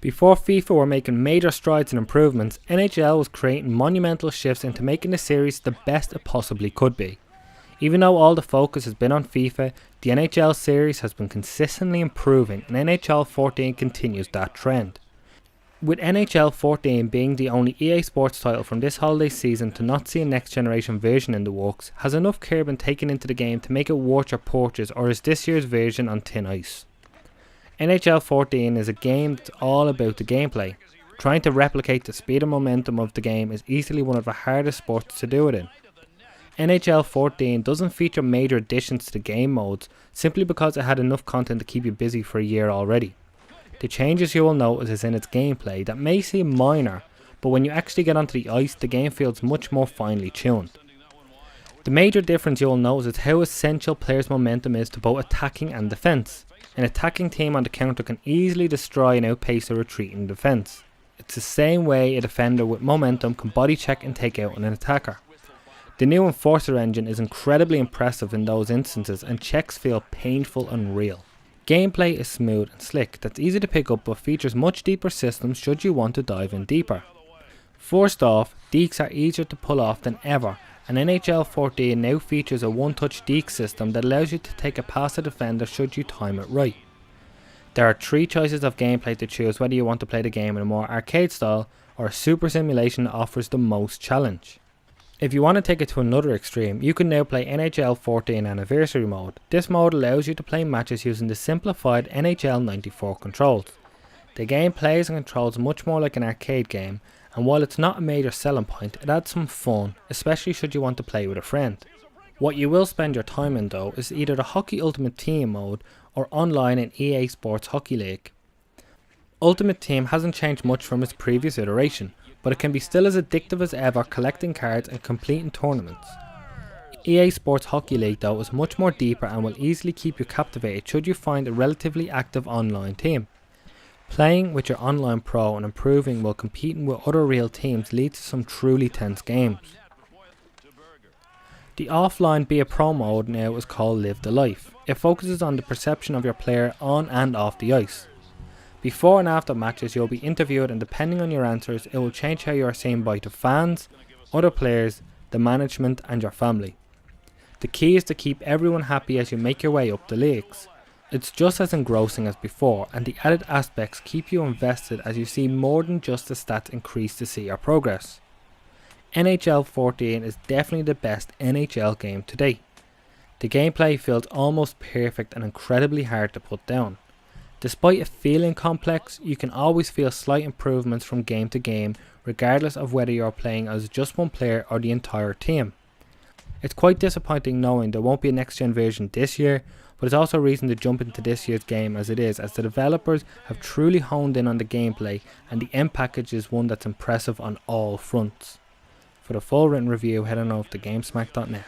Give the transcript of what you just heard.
Before FIFA were making major strides and improvements, NHL was creating monumental shifts into making the series the best it possibly could be. Even though all the focus has been on FIFA, the NHL series has been consistently improving, and NHL 14 continues that trend. With NHL 14 being the only EA Sports title from this holiday season to not see a next generation version in the works, has enough care been taken into the game to make it worth your purchase, or is this year's version on thin ice? NHL 14 is a game that's all about the gameplay. Trying to replicate the speed and momentum of the game is easily one of the hardest sports to do it in. NHL 14 doesn't feature major additions to the game modes simply because it had enough content to keep you busy for a year already. The changes you will notice is in its gameplay that may seem minor, but when you actually get onto the ice, the game feels much more finely tuned. The major difference you will notice is how essential players' momentum is to both attacking and defence. An attacking team on the counter can easily destroy and outpace a retreating defence. It's the same way a defender with momentum can body check and take out an attacker. The new Enforcer engine is incredibly impressive in those instances, and checks feel painful and real. Gameplay is smooth and slick, that's easy to pick up, but features much deeper systems should you want to dive in deeper. First off, dekes are easier to pull off than ever, and NHL 14 now features a one-touch deke system that allows you to take a past a defender should you time it right. There are 3 choices of gameplay to choose, whether you want to play the game in a more arcade style or a super simulation that offers the most challenge. If you want to take it to another extreme, you can now play NHL 14 Anniversary mode. This mode allows you to play matches using the simplified NHL 94 controls. The game plays and controls much more like an arcade game, and while it's not a major selling point, it adds some fun, especially should you want to play with a friend. What you will spend your time in though is either the Hockey Ultimate Team mode or online in EA Sports Hockey League. Ultimate Team hasn't changed much from its previous iteration, but it can be still as addictive as ever, collecting cards and completing tournaments. EA Sports Hockey League though is much more deeper and will easily keep you captivated should you find a relatively active online team. Playing with your online pro and improving while competing with other real teams leads to some truly tense games. The offline Be a Pro mode now is called Live the Life. It focuses on the perception of your player on and off the ice. Before and after matches you'll be interviewed, and depending on your answers it will change how you are seen by the fans, other players, the management and your family. The key is to keep everyone happy as you make your way up the leagues. It's just as engrossing as before, and the added aspects keep you invested as you see more than just the stats increase to see your progress. NHL 14 is definitely the best NHL game to date. The gameplay feels almost perfect and incredibly hard to put down. Despite it feeling complex, you can always feel slight improvements from game to game, regardless of whether you're playing as just one player or the entire team. It's quite disappointing knowing there won't be a next gen version this year, but it's also a reason to jump into this year's game as it is, as the developers have truly honed in on the gameplay, and the end package is one that's impressive on all fronts. For the full written review, head on over to gamesmack.net.